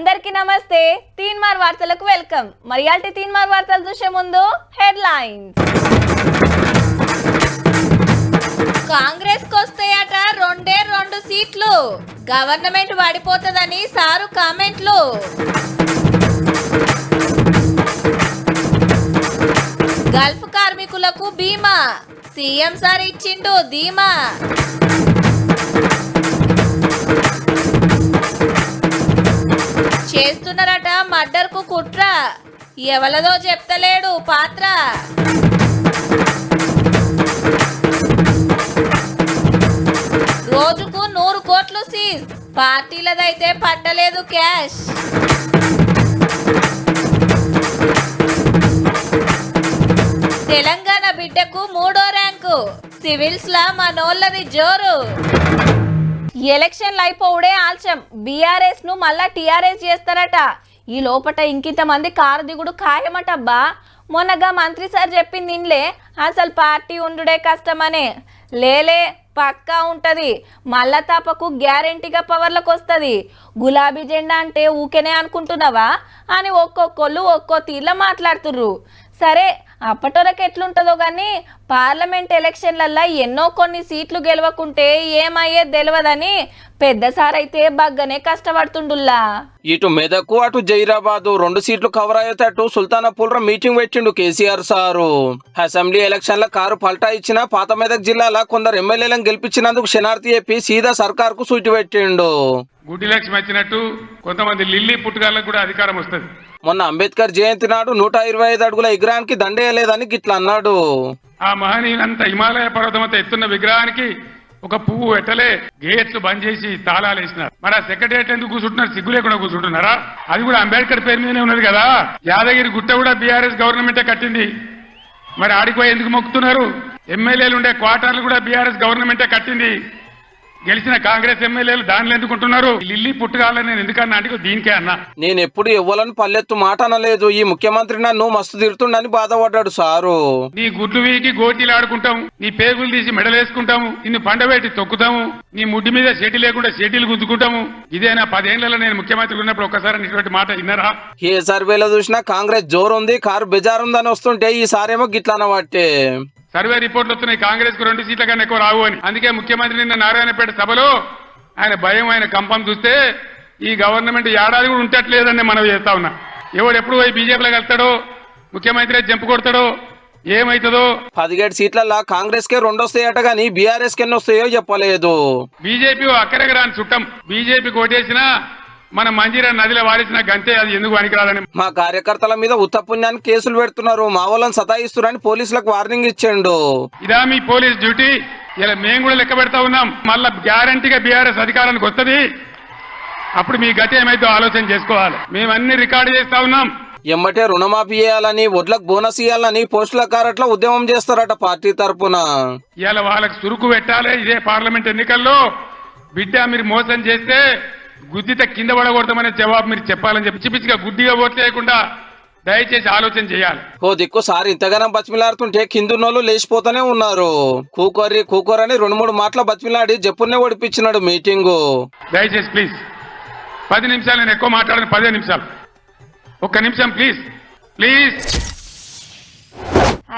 అందరికీ నమస్తే. తీన్మార్ వార్తలకు వెల్కమ్. మరియాల్టీ తీన్మార్ వార్తలు చూసే ముందు హెడ్లైన్స్. కాంగ్రెస్ కొస్తాయట 2 సీట్లు, గవర్నమెంట్ పడిపోతుందని సారు కామెంట్లు. గల్ఫ్ కార్మికులకు బీమా, సీఎం సార్ ఇచ్చిండు ధీమా. చేస్తున్నారట మర్డర్కు కుట్ర, ఎవలదో చెప్తలేడు పాత్ర. రోజుకు 100 కోట్లు సీజ్, పార్టీలదైతే పట్టలేదు క్యాష్. తెలంగాణ బిడ్డకు 3వ ర్యాంకు, సివిల్స్ లా మనోళ్ళది జోరు. ఎలక్షన్లు అయిపోవడే ఆల్చం, బీఆర్ఎస్ ను మళ్ళా టీఆర్ఎస్ చేస్తారట. ఈ లోపట ఇంకింతమంది కారు దిగుడు ఖాయమటబ్బా. మొన్నగా మంత్రి సార్ చెప్పింది ఇన్లే, అసలు పార్టీ ఉండుడే కష్టమనే. లేలే, పక్కా ఉంటది. మళ్ళా తప్పకు గ్యారెంటీగా పవర్లకు వస్తుంది. గులాబీ జెండా అంటే ఊకెనే అనుకుంటున్నావా అని ఒక్కొక్కళ్ళు ఒక్కో తీర్ల మాట్లాడుతుర్రు. సరే, అప్పటివరకు ఎట్లుంటుందో కానీ పార్లమెంట్ ఎలక్షన్లల్లో ఎన్నో కొన్ని సీట్లు గెలవకుంటే ఏమయ్యేది తెలియదని పెద్ద సార్ అయితే బగ్గనే కష్టపడుతుండుల్లా. ఇటు మెదకు అటు జైరాబాదు 2 సీట్లు కవర్ అయ్యేటట్టు సుల్తానాపూర్ మీటింగ్ పెట్టిండు కేసీఆర్ సారు. అసెంబ్లీ ఎలక్షన్ల కారు పల్టా ఇచ్చిన పాత మెదక్ జిల్లాలో కొందరు ఎమ్మెల్యేలను గెలిపించినందుకు శనార్థి చెప్పి సీదా సర్కార్ కు సూటి పెట్టిండు. గుడ్డి లక్ష్మి వచ్చినట్టు కొంతమంది లిల్లీ పుట్టుగాళ్ళకు కూడా అధికారం వస్తుంది. మొన్న అంబేద్కర్ జయంతి నాడు 125 అడుగుల విగ్రహానికి దండేయలేదని గిట్లా అన్నాడు. ఆ మహనీయులంతా హిమాలయ పర్వతం అంతా ఎత్తున్న విగ్రహానికి ఒక పువ్వు పెట్టలే, గేట్లు బంద్ చేసి తాళాలు వేసినారు. మరి ఆ సెక్రటరియట్ ఎందుకు కూర్చుంటున్నారు? సిగ్గు లేకుండా కూర్చుంటున్నారా? అది కూడా అంబేద్కర్ పేరు మీదనే ఉన్నది కదా. యాదగిరి గుట్ట కూడా బీఆర్ఎస్ గవర్నమెంటే కట్టింది. మరి ఆడిపోయి ఎందుకు మొక్కుతున్నారు? ఎమ్మెల్యేలు ఉండే క్వార్టర్లు కూడా బీఆర్ఎస్ గవర్నమెంటే కట్టింది. గెలిచిన కాంగ్రెస్ ఎమ్మెల్యేలు దానిలో ఎందుకుంటున్నారు? లిల్లీ పుట్టుగాలని నేను ఎందుకన్నా అంటే దీనికే అన్నా. నేను ఎప్పుడు ఎవ్వలను పల్లెత్తు మాట అనలేదు. ఈ ముఖ్యమంత్రి నన్ను మస్తు తిడుతుండని బాధపడ్డాడు సారు. నీ గుడ్లు వీకి గోటీలు ఆడుకుంటాము, నీ పేగులు తీసి మెడలేసుకుంటాము, నిన్ను పండబెట్టి తొక్కుతాము, నీ ముడ్డి మీద షెటి లేకుండా షెటీలు గుద్దుకుంటాము. ఇదేనా 10 ఏళ్లలో నేను ముఖ్యమంత్రి ఉన్నప్పుడు ఒక్కసారి ఇటువంటి మాట విన్నారా? ఏ సర్వేలో చూసినా కాంగ్రెస్ జోరుంది, కారు బెజారుందని వస్తుంటే ఈసారేమో గిట్లా అనబట్టే. సర్వే రిపోర్ట్లు వస్తున్నాయి కాంగ్రెస్ కు 2 సీట్ల కన్నా ఎక్కువ రావు అని. అందుకే ముఖ్యమంత్రి నిన్న నారాయణపేట సభలో ఆయన భయం, ఆయన కంపం చూస్తే ఈ గవర్నమెంట్ ఏడాది కూడా ఉంటట్లేదని మనం చేస్తా ఉన్నా. ఎవడు ఎప్పుడు పోయి బీజేపీలో వెళ్తాడో, ముఖ్యమంత్రి జంపు కొడతాడో, ఏమైతుందో. 17 సీట్లలో కాంగ్రెస్ కే 2 వస్తాయట గానీ బీఆర్ఎస్ కి ఎన్ని వస్తాయో చెప్పలేదు. బీజేపీ అక్కడికి రాని చుట్టం. బీజేపీ కోటేసినా మన మంజీరా నదిలో వాడిసిన గంతే, అది ఎందుకు పనికిరాదని. మా కార్యకర్తల మీద ఉత్తపుణ్యానికి కేసులు పెడుతున్నారు, మా వాళ్ళని సతాయిస్తున్నారని పోలీసులకు వార్నింగ్ ఇచ్చిండు. ఇదా మీ పోలీస్ డ్యూటీ? ఇలా మేము కూడా లెక్క పెడతా ఉన్నాం. మళ్ళా గ్యారంటీగా బీఆర్ఎస్ అధికారానికి వస్తుంది. అప్పుడు మీ గతి ఏమైతే ఆలోచన చేసుకోవాలి. మేమన్ని రికార్డు చేస్తా ఉన్నాం. ఎమ్మటే రుణమాఫీ చేయాలని, వడ్లకు బోనస్ ఇవ్వాలని పోస్టుల కారట్ల ఉద్యమం చేస్తారట పార్టీ తరఫున. ఇవాళ వాళ్ళకి సురుకు పెట్టాలి. ఇదే పార్లమెంట్ ఎన్నికల్లో బిడ్డ మీరు మోసం చేస్తే గుద్దిత కింద పడకూడదామనే జవాబు మీరు చెప్పాలని చెప్పి పిచ్చిగా గుడ్డిగా ఓట్లు చేయకుండా దయచేసి ఆలోచన చేయాలి. ఓ దిక్కు సార్ ఇంతగానం బతిమిలాడుతుంటే కిందున్నోళ్ళు లేచిపోతూనే ఉన్నారు. కూకోరని 2-3 మాటలు బతిమిలాడి జప్పునే ఓడిపించినాడు మీటింగు. దయచేసి ప్లీజ్ 10 నిమిషాలు, నేను ఎక్కువ మాట్లాడను, 15 నిమిషాలు, 1 నిమిషం ప్లీజ్ ప్లీజ్.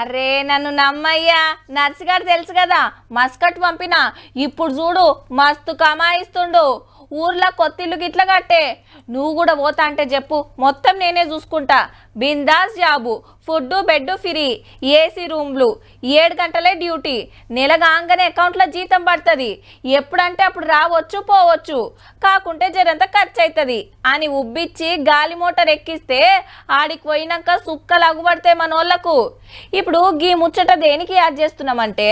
అరే నన్ను నమ్మయ్యా, నర్సిగాడు తెలుసు కదా, మస్కట్ పంపిన. ఇప్పుడు చూడు మస్తు కమాయిస్తుండు. ఊర్లో కొత్తిల్లు గిట్ల కట్టే. నువ్వు కూడా పోతా అంటే చెప్పు, మొత్తం నేనే చూసుకుంటా. Bindaas job, food bed free, AC రూమ్లు, 7 గంటలే డ్యూటీ, నెలగాంగానే అకౌంట్లో జీతం పడుతుంది. ఎప్పుడంటే అప్పుడు రావచ్చు పోవచ్చు, కాకుంటే జరంతా ఖర్చు అవుతుంది అని ఉబ్బిచ్చి గాలి మోటార్ ఎక్కిస్తే ఆడికి పోయినాక సుక్కలు అగుపడితే మనోళ్లకు. ఇప్పుడు గీ ముచ్చట దేనికి యాడ్ చేస్తున్నామంటే,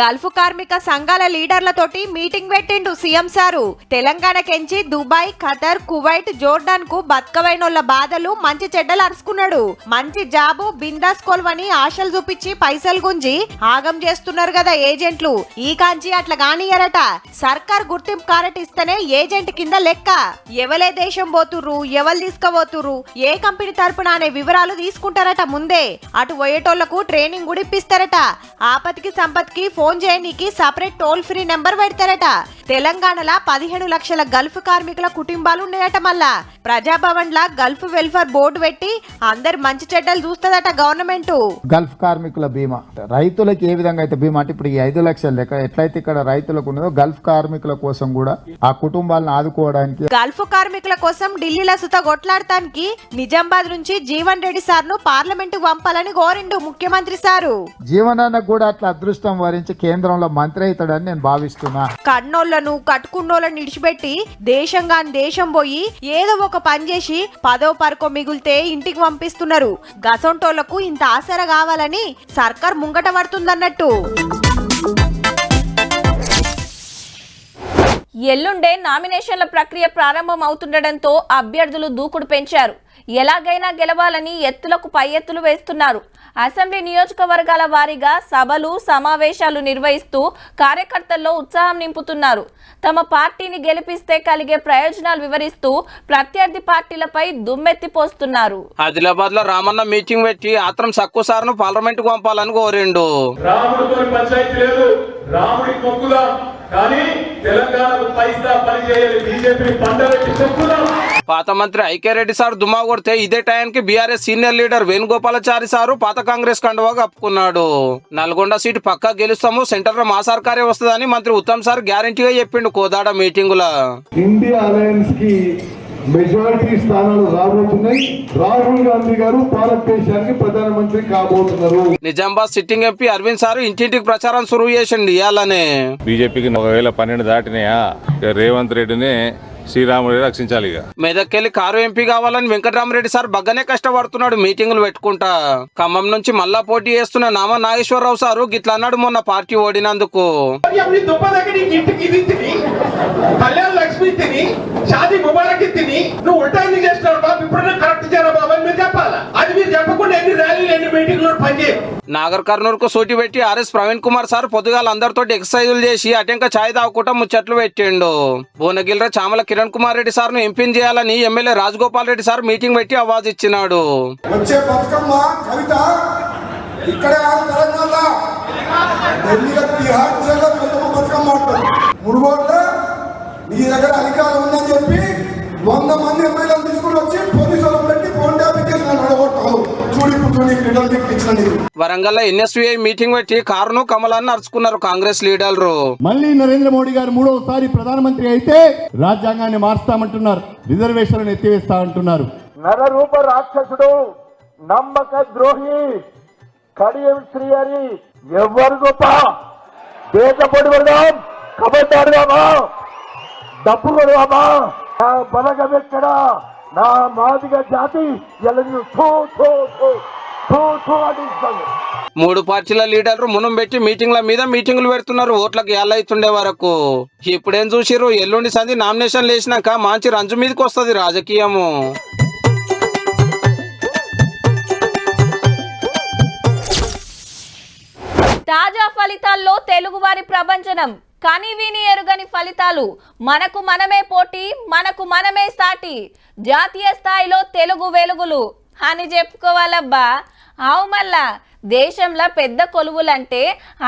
గల్ఫ్ కార్మిక సంఘాల లీడర్లతోటి మీటింగ్ పెట్టిండు సీఎం సారు. తెలంగాణకెంచి దుబాయ్, ఖతర్, కువైట్, జోర్డాన్ కు బతకవైనోళ్ల బాధలు మంచి చెడ్డలు అరుచుకున్నాడు. మంచి జాబు, బిందాస్ కొల్వని ఆశలు చూపించి పైసలు గుంజి ఆగం చేస్తున్నారు కదా ఏజెంట్లు. ఈ కాంచి అట్లా గానియరట. సర్కార్ గుర్తింపు కార్డు ఇస్తేనే ఏజెంట్ కింద లెక్క. ఎవలే దేశం పోతుర్రు, ఎవరు తీసుకుపోతుర్రు, ఏ కంపెనీ తరపున అనే వివరాలు తీసుకుంటారట ముందే. అటు పోయేటోళ్లకు ట్రైనింగ్ కూడా ఇప్పిస్తారట. ఆపత్కి సంపత్కి ఫోన్ చేయనీకి సపరేట్ టోల్ ఫ్రీ నెంబర్ పెడతారట. తెలంగాణలో 15 లక్షల గల్ఫ్ కార్మికుల కుటుంబాలు ఉన్నాయట. మళ్ళా ప్రజాభవన్ లా గల్ఫ్ వెల్ఫేర్ బోర్డు పెట్టి అందరు మంచి చెడ్డలు చూస్తుందట గవర్నమెంట్. గల్ఫ్ కార్మికుల బీమా రైతులకు ఏ విధంగా అయితే బీమా అంటే ఇప్పుడు ఈ 5 లక్షల లెక్క ఎట్లయితే ఇక్కడ రైతులకు ఉన్నదో గల్ఫ్ కార్మికుల కోసం కూడా ఆ కుటుంబాలను ఆదుకోవడానికి గల్ఫ్ కార్మికుల కోసం ఢిల్లీలో సుత కొట్లాడటానికి నిజామాబాద్ నుంచి జీవన్ రెడ్డి సార్ ను పార్లమెంట్ పంపాలని కోరిండు ముఖ్యమంత్రి సారు. జీవనానికి కూడా అట్లా అదృష్టం వరించి కేంద్రంలో మంత్రి అవుతాడని నేను భావిస్తున్నా. కన్నోళ్లను కట్టుకున్నోళ్ళని ఇడిచిపెట్టి దేశం పోయి ఏదో ఒక పని చేసి 10వ పరకో మిగులితే ఇంటికి పంపిస్తున్నారు. గసంటోళ్లకు ఇంత ఆసర కావాలని సర్కార్ ముంగట పడుతుందన్నట్టు. ఎల్లుండే నామినేషన్ల ప్రక్రియ ప్రారంభం అవుతుండటంతో అభ్యర్థులు దూకుడు పెంచారు. ఎలాగైనా గెలవాలని ఎత్తులకు పై ఎత్తులు వేస్తున్నారు. అసెంబ్లీ నియోజకవర్గాల వారీగా సభలు సమావేశాలు నిర్వహిస్తూ కార్యకర్తల్లో ఉత్సాహం నింపుతున్నారు. తమ పార్టీని గెలిపిస్తే కలిగే ప్రయోజనాలు వివరిస్తూ ప్రత్యర్థి పార్టీలపై దుమ్మెత్తిపోస్తున్నారు. ఆదిలాబాద్ లో రామన్న మీటింగ్ పెట్టి ఆత్రం సక్కు సార్ను పార్లమెంట్ కు పంపాలని కోరిండు. రాముడితో పంచాయతీ లేదు, రాముడి మొక్కుదా కానీ తెలంగాణకు పైసా పని చేయాలి. బీజేపీ పండబెట్టి చెప్పుదాం. పాత మంత్రి ఐక్యరెడ్డి సార్ దుమా కొడితే ఇదే టైంకి BRS senior leader Venugopalachari sir పాత కాంగ్రెస్ కండువా కప్పుకున్నాడు. నల్గొండ సీటు పక్కా గెలుస్తాము, సెంటర్ లో మా సర్కారే వస్తుందని మంత్రి ఉత్తమ్ సార్ గ్యారంటీగా చెప్పిండు కోదాడ మీటింగుల. ఇండియా అలయన్స్ కి మెజారిటీ స్థానాలు రాబోతున్నాయి. రాహుల్ గాంధీ గారు భారతదేశానికి ప్రధానమంత్రి కాబోతున్నారు. Nizamabad sitting MP Arvind sir ఇంటింటికి ప్రచారం సురువు చేసిండు. ఇయాలనే బీజేపీకి 12 దాటినాయా రేవంత్ రెడ్డిని శ్రీరాముడి రక్షించాలి. ఇక మెదక్కెళ్లి కారు ఎంపీ కావాలని వెంకటరామరెడ్డి సార్ బగ్గనే కష్టపడుతున్నాడు మీటింగులు పెట్టుకుంటా. ఖమ్మం నుంచి మళ్ళా పోటీ చేస్తున్న నామా నాగేశ్వరరావు సారు గిట్లా అన్నాడు మొన్న పార్టీ ఓడినందుకు. కళ్యాణ్ లక్ష్మి తిని షాదీ ముబారక్ తిని నువ్వు ఉల్టాన్ని చేస్తున్నాడు బాబు. ఇప్పుడు కరెక్ట్ చేయరా బాబు అని మీరు చెప్పాలా? అది మీరు చెప్పకుండా ఎన్ని ర్యాలీలు ఎన్ని మీటింగ్లు పనిచేయరు. నాగర్ కర్నూలు కు సూటి పెట్టి ఆర్ఎస్ ప్రవీణ్ కుమార్ సార్ పొద్దుగాల అందరితో ఎక్సర్సైజులు చేసి అటెంక ఛాయ్ తాగుకుంటా ముచ్చట్లు పెట్టిండు. భువనగిరిలో చామల కిరణ్ కుమార్ రెడ్డి సార్ ను ఎంపీని చేయాలని MLA Rajagopal Reddy sir meeting పెట్టి అవాజ్ ఇచ్చినాడు. వచ్చే బతుకమ్మ కవిత ఇక్కడే తెలంగాణ ఢిల్లీలో బీహార్ జిల్లా బతుకమ్మ ఆడతారు. మునుగోడులో మీ దగ్గర అధికారం ఉందని చెప్పి 100 మంది ఎమ్మెల్యేలు తీసుకుని వచ్చి పోలీసులు పెట్టి ఫోన్ వరంగల్ ఎన్ఎస్యుఐ మీటింగ్ పెట్టి కారును కమలాన్ని అరుచుకున్నారు కాంగ్రెస్ లీడర్లు. మళ్ళీ నరేంద్ర మోడీ గారు 3వసారి ప్రధానమంత్రి అయితే రాజ్యాంగాన్ని మార్స్తామంటున్నారు, రిజర్వేషన్లను ఎత్తివేస్తా అంటున్నారు. నరరూప రాక్షసుడు, నమ్మక ద్రోహి, కడియం శ్రీ అని ఎవరు గొప్ప దేశపడి వెళ్దాం, కబడ్డాడుదామా, డబ్బు కొడదామా, నా బలగమెక్కడా, నా మాదిగ జాతి ఎలను మూడు పార్టీల లీడర్లు మునం పెట్టి మీటింగ్ల మీద మీటింగులు పెడుతున్నారు ఓట్లకు ఏళ్ళైతుండే వరకు. ఇప్పుడేం చూసిర్రు, ఎల్లుండి సంధి నామినేషన్ లేచినాక మంచి రంజు మీదకి వస్తుంది రాజకీయము. తాజా ఫలితాల్లో తెలుగువారి ప్రభంజనం, కానీ విని ఎరుగని ఫలితాలు. మనకు మనమే పోటీ, మనకు మనమే సాటి, జాతీయ స్థాయిలో తెలుగు వెలుగులు అని చెప్పుకోవాలబ్బా. అవు మళ్ళా దేశంలో పెద్ద కొలువులంటే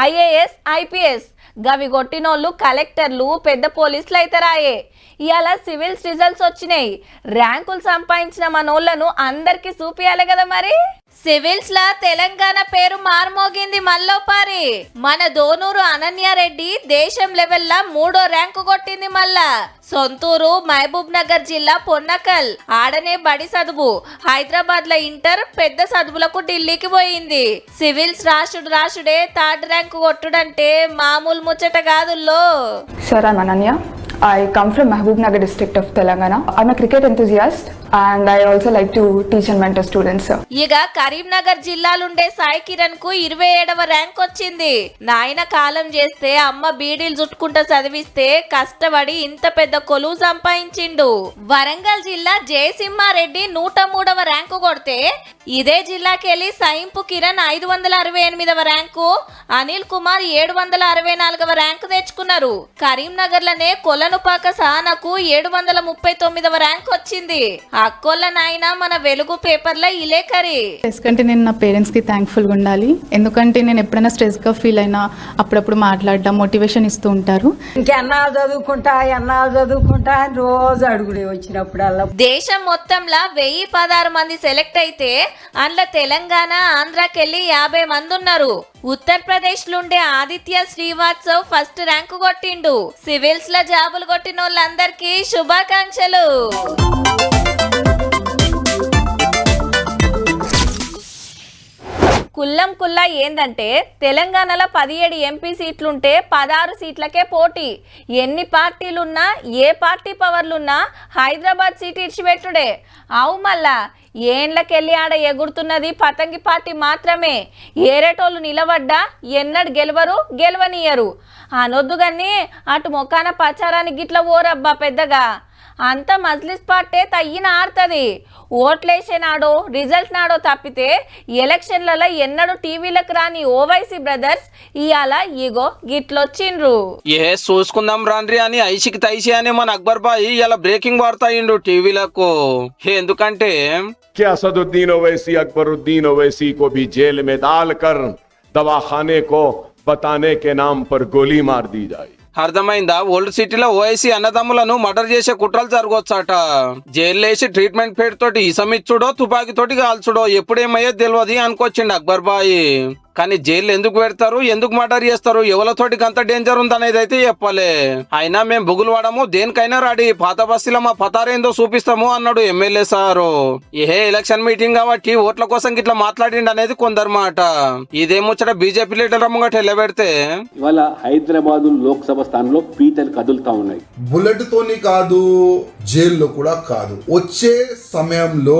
ఐఏఎస్ ఐపీఎస్, గవి కొట్టినోళ్ళు కలెక్టర్లు పెద్ద పోలీసులు అయితరాయే. ఇవాళ సివిల్స్ రిజల్ట్స్ వచ్చినాయి. ర్యాంకులు సంపాదించిన మనోళ్లను అందరికి చూపియాలి కదా మరి. సివిల్స్ లా తెలంగాణ పేరు మార్మోగింది మల్లోపారి. మన దోనూరు అనన్యారెడ్డి దేశం లెవెల్లా 3వ ర్యాంకు కొట్టింది. మళ్ళా సొంతూరు మహబూబ్ నగర్ జిల్లా పొన్నకల్, ఆడనే బడి చదువు, హైదరాబాద్ లో ఇంటర్, పెద్ద చదువులకు ఢిల్లీకి పోయింది. సివిల్స్ రాసుడే 3rd ర్యాంకు కొట్టుడంటే మామూలు ముచ్చట కాదుల్లో. Sir, I'm Ananya. I come from Mahbub Nagar district of Telangana. I'm a cricket enthusiast and I also like to teach and mentor students. ఇక కరీంనగర్ జిల్లాలుండే సాయి కిరణ్ కు 27వ ర్యాంక్ వచ్చింది. నాయన కాలం చేస్తే అమ్మ బీడీలు చుట్టుకుంటా చదివిస్తే కష్టపడి ఇంత పెద్ద కొలువు సంపాదించిండు. వరంగల్ జిల్లా జయసింహారెడ్డి 103వ ర్యాంకు కొడితే ఇదే జిల్లాకెళ్ళి సైంపు కిరణ్ 568వ ర్యాంకు, అనిల్ కుమార్ 764వ ర్యాంకు తెచ్చుకున్నారు. కరీంనగర్ లోనే కొలన్ పుల్లనుపాక సానకు 739వ ర్యాంక్ వచ్చింది. అక్కోళ్ళ నాయన మన వెలుగు పేపర్లో ఇలేకరి. స్ట్రెస్ కంటే నేను నా పేరెంట్స్కి థ్యాంక్ఫుల్గా ఉండాలి. ఎందుకంటే నేను ఎప్పుడైనా స్ట్రెస్గా ఫీల్ అయినా అప్పుడప్పుడు మాట్లాడడం మోటివేషన్ ఇస్తూ ఉంటారు. ఇంకెన్నాళ్ళు చదువుకుంటా అని రోజు అడుగుడే వచ్చినప్పుడల్లా. దేశం మొత్తంలో 1016 మంది సెలెక్ట్ అయితే అందులో తెలంగాణ ఆంధ్రాకెళ్ళి 50 మంది ఉన్నారు. ఉత్తరప్రదేశ్ నుండి ఆదిత్య శ్రీవాత్సవ్ ఫస్ట్ ర్యాంకు కొట్టిండు. సివిల్స్ లో జాబులు కొట్టిన వాళ్ళందరికీ శుభాకాంక్షలు. కుల్లా ఏందంటే తెలంగాణలో 17 ఎంపీ సీట్లుంటే 16 సీట్లకే పోటీ. ఎన్ని పార్టీలున్నా ఏ పార్టీ పవర్లున్నా హైదరాబాద్ సీట్ ఇడిచిపెట్టుడే. అవు మళ్ళా ఏండ్లకెళ్ళి ఆడ ఎగురుతున్నది పతంగి పార్టీ మాత్రమే. ఏరేటోళ్ళు నిలబడ్డా ఎన్నడు గెలవనియరు అనొద్దు కానీ అటు మొకాన ప్రచారానికి గిట్ల ఓరబ్బా పెద్దగా. అంత మజ్లిస్ పార్టీ తయ్యిన ఆడుతుంది. ఓట్లేసే నాడో రిజల్ట్ నాడో తప్పితే ఎలక్షన్లలో ఎన్నడూ టీవీలకు రాని ఓవైసీ బ్రదర్స్ ఇవాళ ఇగో గిట్లొచ్చిండ్రు. చూసుకుందాం రాండ్రి అని ఐసికి తైసి అని మన అక్బర్ బాయ్ ఇలా బ్రేకింగ్ వార్త అయ్యిండు టీవీలకు. ఎందుకంటే असदुद्दीन ओवैसी अकबरुद्दीन ओवैसी को भी जेल में डालकर दवाखाने को बताने के नाम पर गोली मार दी जाए. అర్థమైందా? ఓల్డ్ సిటీలో ఓఐసీ అన్నదమ్ములను మర్డర్ చేసే కుట్రలు జరగవచ్చట. జైలు వేసి ట్రీట్మెంట్ పేరుతోటి ఇసమిచ్చుడో తుపాకీతోటి కాల్చుడో ఎప్పుడేమయ్యో తెలియదు అనుకొచ్చిండు అక్బర్ బాయ్. కానీ జైలు ఎందుకు పెడతారు, ఎందుకు మర్డర్ చేస్తారు, ఎవరితోటి అంత డేంజర్ ఉందనేది అయితే చెప్పలే. అయినా మేము బుగులు వాడము, దేనికైనా రాడి, పాత బస్తీలో మా పతారేందో చూపిస్తాము అన్నాడు ఎమ్మెల్యే సారు. ఎలక్షన్ మీటింగ్ కాబట్టి ఓట్ల కోసం గిట్లా మాట్లాడిండు అనేది కొందరు మాట. ఇదేముచ్చట బీజేపీ లీడర్ ముంగట ఎల్లబెడితే ఇవాళ హైదరాబాద్ లోక్సభ స్థానంలో పీటలు కదులుతా ఉన్నాయి. బుల్లెట్ తోని కాదు, జైల్లో కూడా కాదు. వచ్చే సమయంలో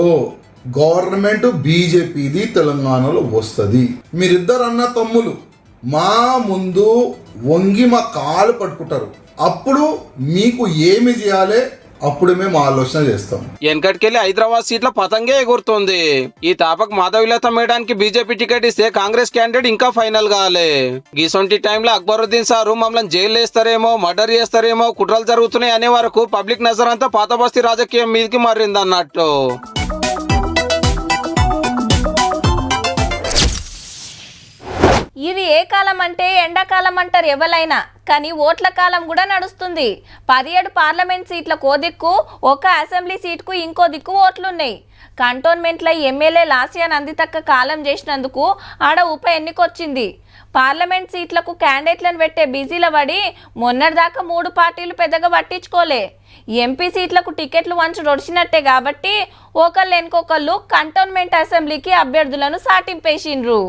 గవర్నమెంట్ బీజేపీది తెలంగాణలో వస్తుంది. మీరిద్దరు అన్న తమ్ములు మా ముందు వంగి మా కాలు పట్టుకుంటారు. అప్పుడు మీకు ఏమి చేయాలి అప్పుడు మేము ఆలోచన చేస్తాం. వెనకటికెళ్ళి హైదరాబాద్ సీట్ల పతంగే ఎగురుతుంది. ఈ తాపక్ మాధవిలత మేడానికి బీజేపీ టికెట్ ఇస్తే కాంగ్రెస్ క్యాండిడేట్ ఇంకా ఫైనల్ కాలే. గీసొంటి టైంలో అక్బరుద్దీన్ సారు మమ్మల్ని జైలు వేస్తారేమో, మర్డర్ చేస్తారేమో, కుట్రలు జరుగుతున్నాయి అనే వరకు పబ్లిక్ నజర్ అంతా పాత బస్తీ రాజకీయం మీదకి మారింది అన్నట్టు. ఇది ఏ కాలం అంటే ఎండాకాలం అంటారు ఎవరైనా, కానీ ఓట్ల కాలం కూడా నడుస్తుంది. 17 పార్లమెంట్ సీట్లకు దిక్కు, ఒక అసెంబ్లీ సీట్కు ఇంకో దిక్కు ఓట్లున్నాయి. కంటోన్మెంట్లో ఎమ్మెల్యే లాస్యా నందితక్క కాలం చేసినందుకు ఆడ ఉప ఎన్నికొచ్చింది. పార్లమెంట్ సీట్లకు క్యాండిడేట్లను పెట్టే బిజీల పడి మొన్నటిదాకా 3 పార్టీలు పెద్దగా పట్టించుకోలే. ఎంపీ సీట్లకు టికెట్లు వంచు నొడిచినట్టే కాబట్టి ఒకళ్ళు వెనుకొకళ్ళు కంటోన్మెంట్ అసెంబ్లీకి అభ్యర్థులను సాటింపేసిండ్రు.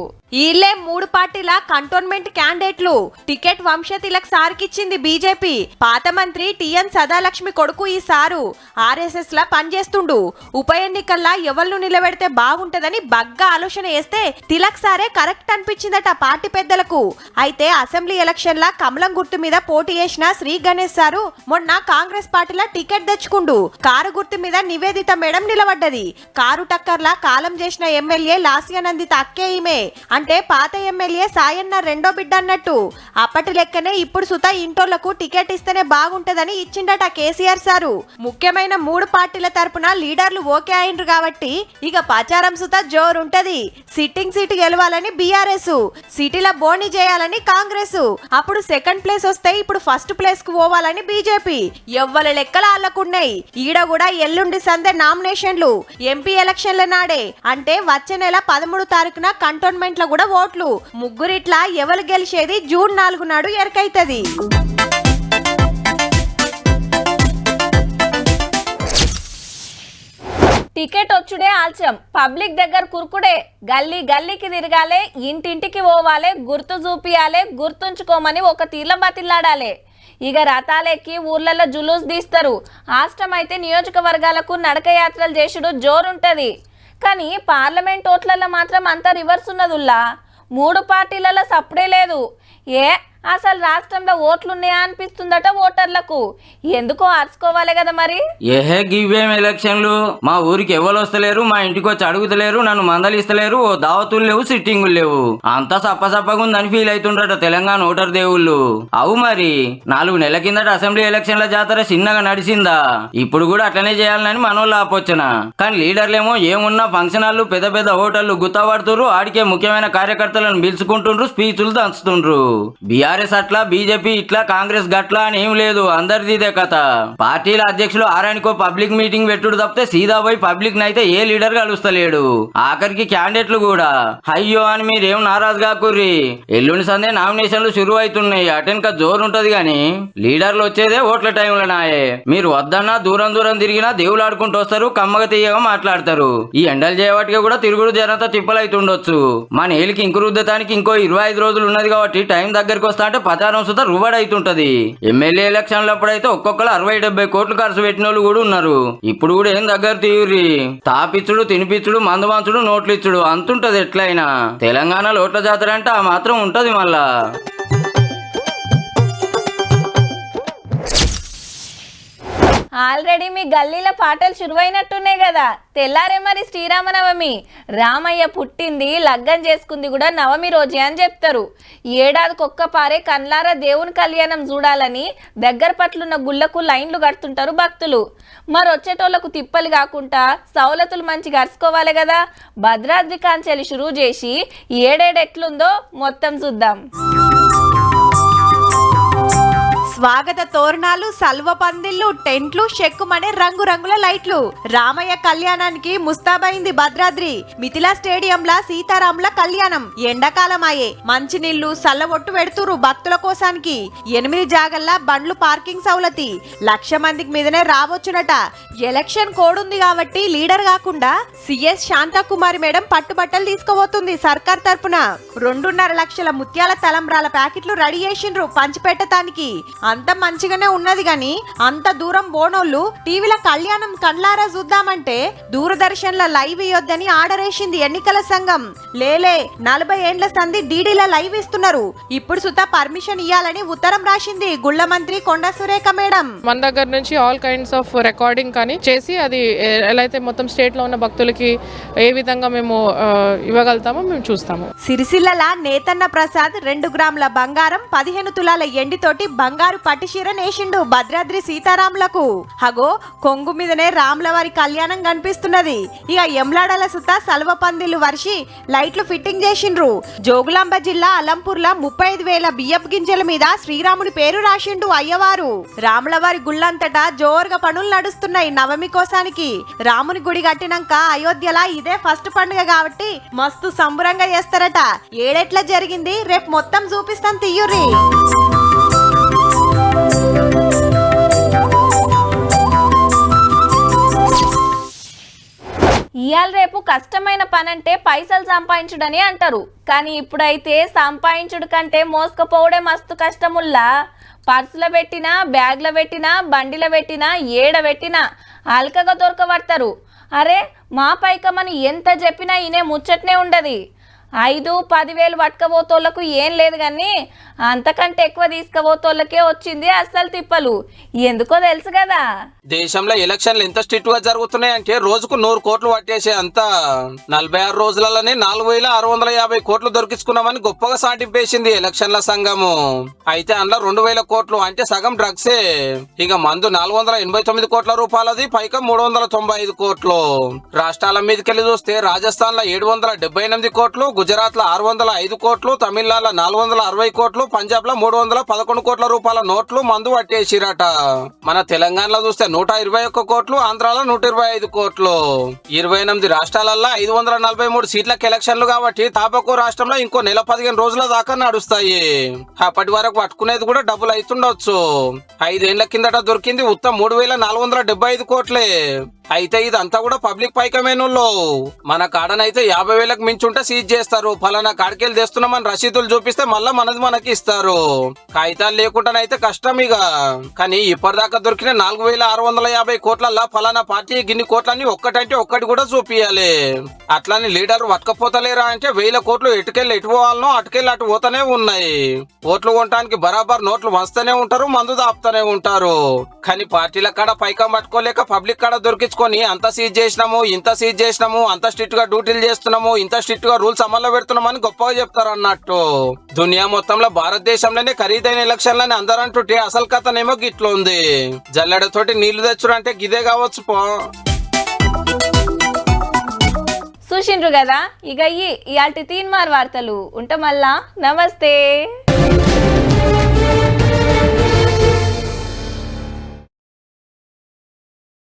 ఈళ్ళే 3 పార్టీల కంటోన్మెంట్ క్యాండిడేట్లు. టికెట్ వంశతిలక్ సార్కిచ్చింది బీజేపీ. పాత మంత్రి టిఎన్ సదాలక్ష్మి కొడుకు ఈ సారు ఆర్ఎస్ఎస్ లా పనిచేస్తుండు. ఉప ఎన్నికల్లా ఎవళ్ళు నిలబెడితే బాగుంటదని బగ్గా ఆలోచన చేస్తే తిలక్ సారే కరెక్ట్ అనిపించిందట పార్టీ పెద్దలకు. అయితే అసెంబ్లీ ఎలక్షన్ లా కమలం గుర్తు మీద పోటీ చేసిన శ్రీ గణేష్ సారు మొన్న కాంగ్రెస్ పార్టీలో టికెట్ తెచ్చుకుండు. కారు గుర్తు మీద నివేదిత మేడం నిలబడ్డది. కారు టక్కర్లా కాలం చేసిన ఎమ్మెల్యే లాస్యానందిత అక్కే ఈమె. అంటే పాత ఎమ్మెల్యే సాయన్న రెండో బిడ్డ అన్నట్టు. అప్పటి లెక్కనే ఇప్పుడు సుతా ఇంటోళ్లకు టికెట్ ఇస్తేనే బాగుంటదని ఇచ్చిండట కేసీఆర్ సారు. ముఖ్యమైన 3 పార్టీల తరపున లీడర్లు ఓకే అయిండ్రు కాబట్టి ఇక ప్రచారం సుతా జోరుంటది. సిట్టింగ్ సీటు గెలవాలని బీఆర్ఎస్, సిటీల బోని చేయాలని కాంగ్రెస్, అప్పుడు సెకండ్ ప్లేస్ వస్తే ఇప్పుడు ఫస్ట్ ప్లేస్ కు పోవాలని బీజేపీ. ఎవ్వల లెక్కలు ఆళ్లకున్నాయి. ఈడ కూడా ఎల్లుండి సందే నామినేషన్లు. ఎంపీ ఎలక్షన్ల నాడే అంటే వచ్చే నెల 13 తారీఖున కంటోన్మెంట్ కూడా ఓట్లు. ముగ్గురిట్లా ఎవరు గెలిచేది జూన్ 4 నాడు ఎరకైతది. టికెట్ వచ్చుడే ఆల్చం, పబ్లిక్ దగ్గర కురుకుడే. గల్లీ గల్లీకి తిరగాలే, ఇంటింటికి పోవాలే, గుర్తు చూపియాలే, గుర్తుంచుకోమని ఒక తీర్ల బతిల్లాడాలే. ఇక రథాలెక్కి ఊర్లలో జులూస్ తీస్తారు. ఆష్టమైతే నియోజకవర్గాలకు నడక యాత్రలు చేసుడు జోరుంటది. కానీ పార్లమెంట్ ఓట్లలో మాత్రం అంతా రివర్స్ ఉన్నదుల్లా. 3 పార్టీలలో సప్పుడే లేదు. అసలు రాష్ట్రంలో ఓట్లున్నాయా అనిపిస్తుందట ఓటర్లకు. ఎందుకో అరుచుకోవాలి కదా మరి. ఏహే గివేం ఎలక్షన్లు, మా ఊరికి ఎవరు వస్తలేరు, మా ఇంటికి వచ్చి అడుగుతలేరు, నన్ను మందలిస్తలేరు, ఓ దావతులు లేవు, సిట్టింగులు లేవు, అంతా సప్పసప్పగా ఉందని ఫీల్ అవుతుండట తెలంగాణ ఓటర్ దేవుళ్ళు. అవు మరి 4 నెలల కిందట అసెంబ్లీ ఎలక్షన్ల జాతర చిన్నగా నడిచిందా, ఇప్పుడు కూడా అట్లనే చేయాలని మనోళ్ళు ఆపోచన. కానీ లీడర్లేమో ఏమున్నా ఫంక్షన్ హాళ్ళు పెద్ద పెద్ద హోటళ్లు గుత్తపడుతురు, ఆడికే ముఖ్యమైన కార్యకర్తలను పిలుచుకుంటుండ్రు, స్పీచ్లు దంచుతుండ్రు. బీఆర్ఎస్ అట్లా, బీజేపీ ఇట్లా, కాంగ్రెస్ గట్లా అని ఏం లేదు, అందరిది ఇదే కథ. పార్టీల అధ్యక్షులు ఆరానికో పబ్లిక్ మీటింగ్ పెట్టుడు తప్పితే సీదా పోయి పబ్లిక్ నైతే ఏ లీడర్ కలుస్తలేడు. ఆఖరికి క్యాండిడేట్లు కూడా అయ్యో అని మీరేం నారాజు కాకుర్రి, ఎల్లుండి సందే నామినేషన్లు షురు అవుతున్నాయి, అటెన్క జోరు ఉంటది గాని లీడర్లు వచ్చేదే ఓట్ల టైంలో నాయే. మీరు వద్దన్నా దూరం దూరం తిరిగినా దేవుళ్ళు ఆడుకుంటూ వస్తారు, కమ్మగ తీయగా మాట్లాడతారు. ఈ ఎండలు చేయబట్టిగా కూడా తిరుగుడు జనంతా తిప్పలైతుండొచ్చు. మన ఏలికి ఇంకు రుద్దటానికి ఇంకో 25 రోజులు ఉన్నది కాబట్టి టైం దగ్గరికి వస్తా అంటే ప్రచారం సుతా రుబడి అవుతుంటది. ఎమ్మెల్యే ఎలక్షన్లప్పుడైతే ఒక్కొక్కరు 60-70 కోట్లు ఖర్చు పెట్టిన వాళ్ళు కూడా ఉన్నారు. ఇప్పుడు కూడా ఏం దగ్గర తీయుర్రి, తాపిచ్చుడు, తినిపిచ్చుడు, మందు మంచుడు, నోట్లు ఇచ్చుడు అంతుంటది. ఎట్లయినా తెలంగాణలో ఓట్ల జాతర అంటే ఆ మాత్రం ఉంటది. మళ్ళా ఆల్రెడీ మీ గల్లీల పాటలు శురువైనట్టున్నాయి కదా. తెల్లారే మరి శ్రీరామనవమి, రామయ్య పుట్టింది లగ్గం చేసుకుంది కూడా నవమి రోజే అని చెప్తారు. ఏడాదికి ఒక్కపారే కన్లారా దేవుని కళ్యాణం చూడాలని దగ్గర పట్లున్న గుళ్ళకు లైన్లు కడుతుంటారు భక్తులు. మరి వచ్చేటోళ్లకు తిప్పలు కాకుండా సౌలతులు మంచిగా అరుచుకోవాలి కదా. భద్రాద్రి కాంచెలి షురువు చేసి ఏడేడెట్లుందో మొత్తం చూద్దాం. స్వాగత తోరణాలు, సల్వ పందిళ్లు, టెంట్లు, చెక్కుమనే రంగురంగుల లైట్లు. రామయ్య కళ్యాణానికి ముస్తాబైంది భద్రాద్రి. మిథిలా స్టేడియంలా సీతారాముల కళ్యాణం. ఎండాకాలం అయ్యే మంచినీళ్లు సల్లవొట్టు పెడుతురు భక్తుల కోసానికి. 8 జాగల్లా బండ్లు పార్కింగ్ సౌలతి. 1,00,000 మందికి మీదనే రావచ్చునట. ఎలక్షన్ కోడ్ ఉంది కాబట్టి లీడర్ కాకుండా సిఎస్ శాంతాకుమారి మేడం పట్టుబట్టలు తీసుకోబోతుంది సర్కార్ తరపున. 2.5 లక్షల ముత్యాల తలంబ్రాల ప్యాకెట్లు రెడీ చేసిండ్రు పంచిపెట్టడానికి. అంత మంచిగానే ఉన్నది గాని అంత దూరం బోనోళ్ళు టీవీల కళ్యాణం కండ్లారా చూద్దామంటే దూరదర్శన్ల లైవ్ ఇయ్యొద్దని ఆర్డర్ వేసింది ఎన్నికల సంఘం. లేలే 40 ఏండ్ల సంధి డీడీల లైవ్ ఇస్తున్నారు. ఇప్పుడు సుతా పర్మిషన్ ఇయ్యాలని ఉత్తరం రాసింది గుళ్ళ మంత్రి కొండా సురేఖ మేడం. మన దగ్గర నుంచి ఆల్ కైండ్స్ ఆఫ్ రికార్డింగ్ కానీ చేసి అది ఎలా అయితే మొత్తం స్టేట్ లో ఉన్న భక్తులకి ఏ విధంగా మేము ఇవ్వగలుగుతామో మేము చూస్తాము. సిరిసిల్లల నేతన్న ప్రసాద్ 2 గ్రాముల బంగారం 15 తులాల ఎండితోటి బంగారు పట్టుచీర నేసిండు భద్రాద్రి సీతారాములకు. హగో కొంగు మీదనే రాములవారి కళ్యాణం కనిపిస్తున్నది. ఇక ఎమ్లాడల సుత సల్వ పందిళ్లు వర్షి లైట్లు ఫిట్టింగ్ చేసిండ్రు. జోగులాంబ జిల్లా అలంపూర్ల 35,000 బియ్యపు గింజల మీద శ్రీరాముడి పేరు రాసిండు అయ్యవారు. రాములవారి గుళ్ళంతటా జోరుగా పనులు నడుస్తున్నాయి నవమి కోసానికి. రాముని గుడి కట్టినాక అయోధ్యలా ఇదే ఫస్ట్ పండుగ కాబట్టి మస్తు సంబరంగా చేస్తారట. ఏడెట్లా జరిగింది రేపు మొత్తం చూపిస్తాం తీయుర్రి. ఇయాల రేపు కష్టమైన పని అంటే పైసలు సంపాదించుడని అంటారు. కానీ ఇప్పుడైతే సంపాదించుడు కంటే మోసుకపోవడే మస్తు కష్టముల్లా. పర్సులో పెట్టినా, బ్యాగ్లో పెట్టినా, బండిలో పెట్టినా, ఏడ పెట్టినా అల్కగా దొరకబడతారు. అరే మా పైకమని ఎంత చెప్పినా ఈయనే ముచ్చట్నే ఉండదు. 5-10 వేలు పట్టుకపోతోళ్లకు ఏం లేదు కానీ అంతకంటే ఎక్కువ తీసుకుపోతోళ్ళకే వచ్చింది అస్సలు తిప్పలు. ఎందుకో తెలుసు కదా. దేశంలో ఎలక్షన్లు ఎంత స్ట్రిక్ట్ గా జరుగుతున్నాయంటే రోజుకు 100 కోట్లు పట్టేసే అంత 46 రోజులలోనే 4,650 కోట్లు దొరికించుకున్నామని గొప్పగా సాటింపేసింది ఎలక్షన్ల సంఘము. అయితే అందులో 2,000 కోట్లు అంటే సగం డ్రగ్సే. ఇక మందు 489 కోట్ల రూపాయలది, పైకం 395 కోట్లు. రాష్ట్రాల మీదకెళ్ళి చూస్తే రాజస్థాన్ లో 778 కోట్లు, గుజరాత్ లో 605 కోట్లు, తమిళనాడులో 460 కోట్లు, పంజాబ్ లో 311 కోట్ల రూపాయల నోట్లు మందు పట్టేసిరట. మన తెలంగాణలో చూస్తే 121 కోట్లు, ఆంధ్రాలో 125 కోట్లు. 28 రాష్ట్రాలలో 543 సీట్లకు ఎలక్షన్లు కాబట్టి తాపకో రాష్ట్రంలో ఇంకో నెల 15 రోజుల దాకా నడుస్తాయి. అప్పటి వరకు పట్టుకునేది కూడా డబ్బులు అవుతుండొచ్చు. 5 ఏళ్ల కిందట దొరికింది ఉత్తమ 3,475 కోట్లే. అయితే ఇదంతా కూడా పబ్లిక్ పైకమేనుల్లో. మన కాడనైతే 50,000కు మించి ఉంటే సీజ్ చేస్తారు. చేస్తారు. ఫలానా కాడికెళ్ళి తెస్తున్నామని రసీదులు చూపిస్తే మళ్ళా మనది మనకి ఇస్తారు. కాగితాలు లేకుండానైతే కష్టం ఇక. కానీ ఇప్పటిదాకా దొరికిన 4650 కోట్లల్లో ఫలానా పార్టీ గిన్ని కోట్లని ఒక్కటంటే ఒక్కటి కూడా చూపియాలి. అట్లాని లీడర్ పట్టుకపోతలేరా అంటే 1000 కోట్లు ఎటుకెళ్ళి ఎటు పోవాలనో అటుకెళ్ళి అటు పోతానే ఉన్నాయి. ఓట్లు కొనడానికి బరాబర్ నోట్లు వస్తూనే ఉంటారు, మందు దాపుతూనే ఉంటారు. కానీ పార్టీల కాడ పైకం పట్టుకోలేక పబ్లిక్ కాడ దొరికించుకొని అంత సీజ్ చేసినాము, ఇంత సీజ్ చేసినాము, అంత స్ట్రిక్ట్ గా డ్యూటీలు చేస్తున్నాము, ఇంత స్ట్రిక్ట్ గా రూల్స్ అమల్లో పెడుతున్నామని గొప్పగా చెప్తారు అన్నట్టు. దునియా మొత్తంలో భారతదేశంలోనే ఖరీదైన ఎలక్షన్లని అందరూ అంటుంటే అసలు కథనేమో గిట్ల ఉంది. జల్లెడతోటి నీళ్లు తెచ్చుడు అంటే గిదే కావచ్చు పో. చూసిండ్రు కదా, ఇక ఇయాల్టి తీన్మార్ వార్తలు ఉంటా. మళ్ళా నమస్తే.